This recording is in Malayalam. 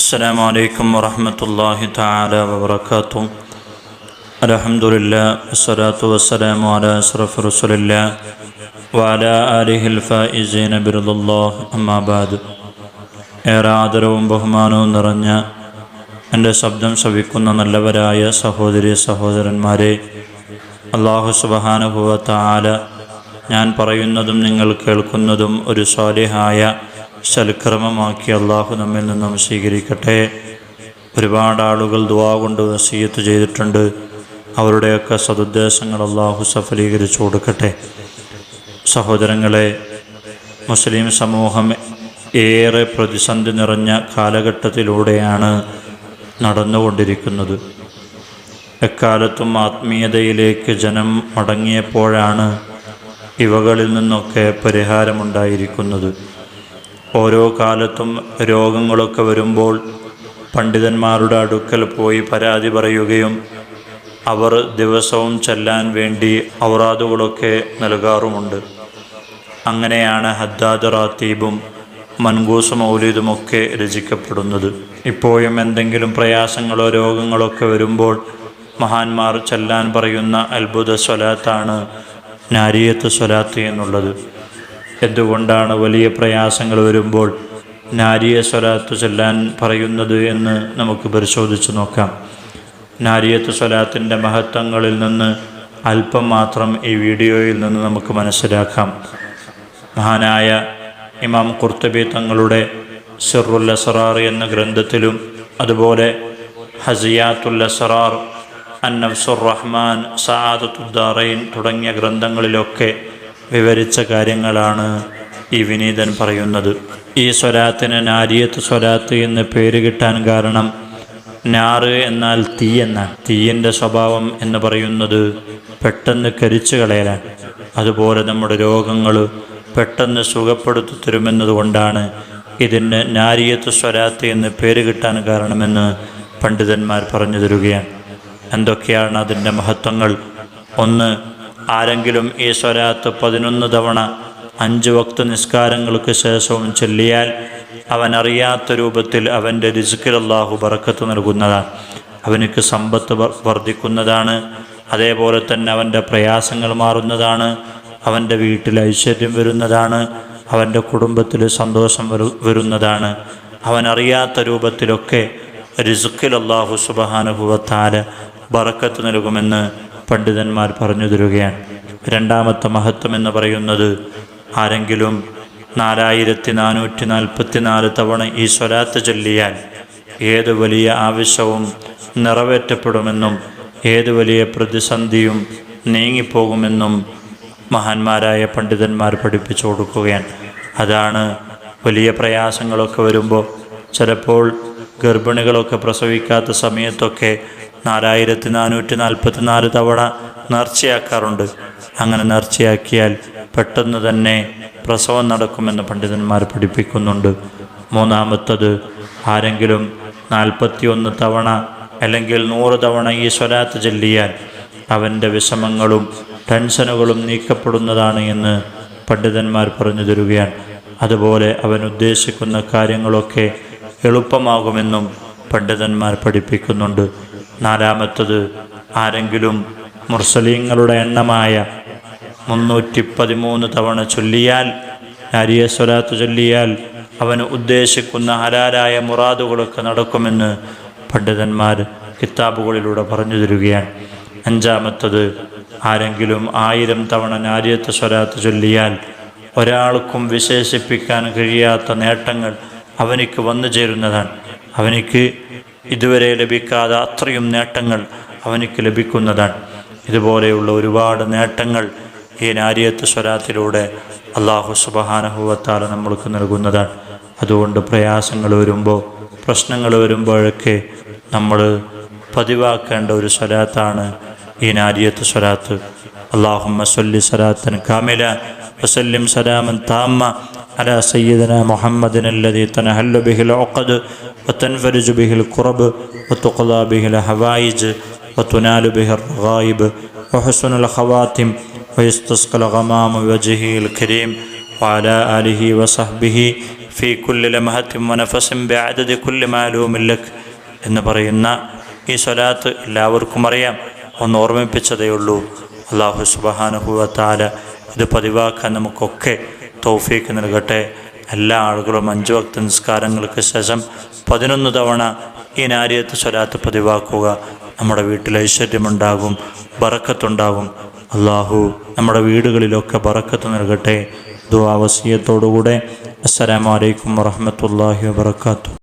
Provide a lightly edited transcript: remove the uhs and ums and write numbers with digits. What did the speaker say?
السلام عليكم ورحمة الله تعالى وبركاته. الحمد لله والصلاة والسلام على أشرف رسول الله وعلى آله الفائزين برضا الله. أما بعد. ഏറെ ആദരവും ബഹുമാനവും നിറഞ്ഞ എൻ്റെ ശബ്ദം ശ്രവിക്കുന്ന നല്ലവരായ സഹോദരി സഹോദരന്മാരെ, അല്ലാഹു സുബ്ഹാനഹു വ തആല ഞാൻ പറയുന്നതും നിങ്ങൾ കേൾക്കുന്നതും ഒരു സ്വാലിഹായ സൽക്കർമ്മമാക്കി അള്ളാഹു നമ്മിൽ നിന്നും സ്വീകരിക്കട്ടെ. ഒരുപാട് ആളുകൾ ദുആ കൊണ്ട് വസിയത്ത് ചെയ്തിട്ടുണ്ട്. അവരുടെയൊക്കെ സദുദ്ദേശങ്ങൾ അള്ളാഹു സഫലീകരിച്ചു കൊടുക്കട്ടെ. സഹോദരങ്ങളെ, മുസ്ലിം സമൂഹം ഏറെ പ്രതിസന്ധി നിറഞ്ഞ കാലഘട്ടത്തിലൂടെയാണ് നടന്നുകൊണ്ടിരിക്കുന്നത്. എക്കാലത്തും ആത്മീയതയിലേക്ക് ജനം മടങ്ങിയപ്പോഴാണ് ഇവകളിൽ നിന്നൊക്കെ പരിഹാരമുണ്ടായിരിക്കുന്നത്. ഓരോ കാലത്തും രോഗങ്ങളൊക്കെ വരുമ്പോൾ പണ്ഡിതന്മാരുടെ അടുക്കൽ പോയി പരാതി പറയുകയും അവർ ദിവസവും ചെല്ലാൻ വേണ്ടി ഔറാദുകളൊക്കെ നൽകാറുമുണ്ട്. അങ്ങനെയാണ് ഹദ്ദാദ് റാത്തീബും മൻകൂസ് മൗലിദുമൊക്കെ രചിക്കപ്പെടുന്നത്. ഇപ്പോഴും എന്തെങ്കിലും പ്രയാസങ്ങളോ രോഗങ്ങളൊക്കെ വരുമ്പോൾ മഹാന്മാർ ചെല്ലാൻ പറയുന്ന അത്ഭുത സ്വലാത്താണ് നാരിയത്ത് സ്വലാത്ത് എന്നുള്ളത്. എന്തുകൊണ്ടാണ് വലിയ പ്രയാസങ്ങൾ വരുമ്പോൾ നാരിയ സ്വലാത്ത് ചൊല്ലാൻ പറയുന്നത് എന്ന് നമുക്ക് പരിശോധിച്ച് നോക്കാം. നാരിയത്ത് സ്വലാത്തിൻ്റെ മഹത്വങ്ങളിൽ നിന്ന് അല്പം മാത്രം ഈ വീഡിയോയിൽ നിന്ന് നമുക്ക് മനസ്സിലാക്കാം. മഹാനായ ഇമാം ഖുർത്തുബി തങ്ങളുടെ സിർറുൽ അസ്റാർ എന്ന ഗ്രന്ഥത്തിലും അതുപോലെ ഹസിയാത്തുൽ അസ്റാർ, അന്നഫ്സുർ റഹ്മാൻ, സആദത്തുദ്ദാറൈൻ തുടങ്ങിയ ഗ്രന്ഥങ്ങളിലൊക്കെ വിവരിച്ച കാര്യങ്ങളാണ് ഈ വിനീതൻ പറയുന്നത്. ഈ സ്വലാത്തിന് നാരിയത്ത് സ്വലാത്ത് എന്ന് പേര് കിട്ടാൻ കാരണം നാറ് എന്നാൽ തീ എന്നാണ്. തീയിൻ്റെ സ്വഭാവം എന്ന് പറയുന്നത് പെട്ടെന്ന് കരിച്ചു കളയലാണ്. അതുപോലെ നമ്മുടെ രോഗങ്ങൾ പെട്ടെന്ന് സുഖപ്പെടുത്തി തരുമെന്നതുകൊണ്ടാണ് ഇതിന് നാരിയത്ത് സ്വലാത്ത് എന്ന് പേര് കിട്ടാൻ കാരണമെന്ന് പണ്ഡിതന്മാർ പറഞ്ഞു തരുകയാണ്. എന്തൊക്കെയാണ് അതിൻ്റെ മഹത്വങ്ങൾ? ഒന്ന്, ആരെങ്കിലും ഈ സ്വലാത്ത് 11 തവണ 5 വക്ത് നിസ്കാരങ്ങൾക്ക് ശേഷവും ചൊല്ലിയാൽ അവനറിയാത്ത രൂപത്തിൽ അവൻ്റെ റിസ്കിൽ അല്ലാഹു ബറക്കത്ത് നൽകുന്നതാണ്. അവനക്ക് സമ്പത്ത് വർദ്ധിക്കുന്നതാണ്. അതേപോലെ തന്നെ അവൻ്റെ പ്രയാസങ്ങൾ മാറുന്നതാണ്. അവൻ്റെ വീട്ടിൽ ഐശ്വര്യം വരുന്നതാണ്. അവൻ്റെ കുടുംബത്തിൽ സന്തോഷം വരുന്നതാണ്. അവനറിയാത്ത രൂപത്തിലൊക്കെ റിസ്കിൽ അല്ലാഹു സുബ്ഹാനഹു വ തആല ബറക്കത്ത് നൽകുമെന്ന് പണ്ഡിതന്മാർ പറഞ്ഞു തരികയാണ്. രണ്ടാമത്തെ മഹത്വം എന്ന് പറയുന്നത്, ആരെങ്കിലും 4444 തവണ ഈ സ്വലാത്ത് ചൊല്ലിയാൽ ഏത് വലിയ ആവശ്യവും നിറവേറ്റപ്പെടുമെന്നും ഏത് വലിയ പ്രതിസന്ധിയും നീങ്ങിപ്പോകുമെന്നും മഹാന്മാരായ പണ്ഡിതന്മാർ പഠിപ്പിച്ചു കൊടുക്കുകയാണ്. അതാണ് വലിയ പ്രയാസങ്ങളൊക്കെ വരുമ്പോൾ, ചിലപ്പോൾ ഗർഭിണികളൊക്കെ പ്രസവിക്കാത്ത സമയത്തൊക്കെ 4444 തവണ നേർച്ചയാക്കാറുണ്ട്. അങ്ങനെ നേർച്ചയാക്കിയാൽ പെട്ടെന്ന് തന്നെ പ്രസവം നടക്കുമെന്ന് പണ്ഡിതന്മാർ പഠിപ്പിക്കുന്നുണ്ട്. മൂന്നാമത്തത്, ആരെങ്കിലും 41 തവണ അല്ലെങ്കിൽ 100 തവണ ഈ സ്വലാത്ത് ചൊല്ലിയാൽ അവൻ്റെ വിഷമങ്ങളും ടെൻഷനുകളും നീക്കപ്പെടുന്നതാണ് എന്ന് പണ്ഡിതന്മാർ പറഞ്ഞു തരികയാണ്. അതുപോലെ അവൻ ഉദ്ദേശിക്കുന്ന കാര്യങ്ങളൊക്കെ എളുപ്പമാകുമെന്നും പണ്ഡിതന്മാർ പഠിപ്പിക്കുന്നുണ്ട്. നാലാമത്തത്, ആരെങ്കിലും മുർസലീങ്ങളുടെ എണ്ണമായ 313 തവണ ചൊല്ലിയാൽ, നാരിയ സ്വലാത്ത് ചൊല്ലിയാൽ അവന് ഉദ്ദേശിക്കുന്ന ഹലാലായ മുറാദുകളൊക്കെ നടക്കുമെന്ന് പണ്ഡിതന്മാർ കിതാബുകളിലൂടെ പറഞ്ഞു തരികയാണ്. അഞ്ചാമത്തത്, ആരെങ്കിലും 1000 തവണ നാരിയത്ത് സ്വലാത്ത് ചൊല്ലിയാൽ ഒരാൾക്കും വിശേഷിപ്പിക്കാൻ കഴിയാത്ത നേട്ടങ്ങൾ അവനിക്ക് വന്നു ചേരുന്നതാണ്. അവനിക്ക് ഇതുവരെ ലഭിക്കാതെ അത്രയും നേട്ടങ്ങൾ അവനിക്ക് ലഭിക്കുന്നതാണ്. ഇതുപോലെയുള്ള ഒരുപാട് നേട്ടങ്ങൾ ഈ നാരിയത്ത് സ്വലാത്തിലൂടെ അല്ലാഹു സുബ്ഹാനഹു വ തആല നമ്മൾക്ക് നൽകുന്നതാണ്. അതുകൊണ്ട് പ്രയാസങ്ങൾ വരുമ്പോൾ, പ്രശ്നങ്ങൾ വരുമ്പോഴൊക്കെ നമ്മൾ പതിവാക്കേണ്ട ഒരു സ്വലാത്താണ് ഈ നാരിയത്ത് സ്വലാത്ത്. അല്ലാഹുമ്മ സ്വല്ലി സ്വലാത്തൻ കാമില വസല്ലിം സലാമൻ താമ്മ അലാ സയ്യിദിനാ മുഹമ്മദിൻ അല്ലദീ തനഹല്ലു ബിഹിൽ ഉഖദ് വതൻഫരിജു ബിഹിൽ ഖുറബ് വതുഖ്ളാ ബിഹിൽ ഹവായിജ് വതുനാലു ബിഹിർ റഗായിബ് വഹുസ്നുൽ ഖവാതിം വയസ്തസ്ഖൽ ഗമാമു വജ്ഹിൽ കരീം വഅലാ ആലിഹി വസഹ്ബിഹി ഫീ കുല്ലി ലംഹത്തിൻ വനഫസിൻ ബിഅദദി കുല്ലി മാലൂമിൻ ലക് എന്ന് പറയുന്ന ഈ സ്വലാത്ത് എല്ലാവർക്കും അറിയാം. ഒന്ന് ഓർമ്മിപ്പിച്ചതേ ഉള്ളൂ. അല്ലാഹു സുബ്ഹാനഹു വ തആല ഇത് പതിവാക്കാൻ നമുക്കൊക്കെ തൗഫീഖ് നൽകട്ടെ. എല്ലാ ആളുകളും 5 വക്ത് നിസ്കാരങ്ങൾക്ക് ശേഷം 11 തവണ ഈ നാരിയത്ത് സ്വലാത്ത് പതിവാക്കുക. നമ്മുടെ വീട്ടിൽ ഐശ്വര്യമുണ്ടാകും, ബറക്കത്തുണ്ടാകും. അല്ലാഹു നമ്മുടെ വീടുകളിലൊക്കെ ബറക്കത്ത് നൽകട്ടെ. ദുആ വസിയത്തോടുകൂടെ അസ്സലാമു അലൈക്കും വറഹ്മത്തുള്ളാഹി വബറകാതുഹു.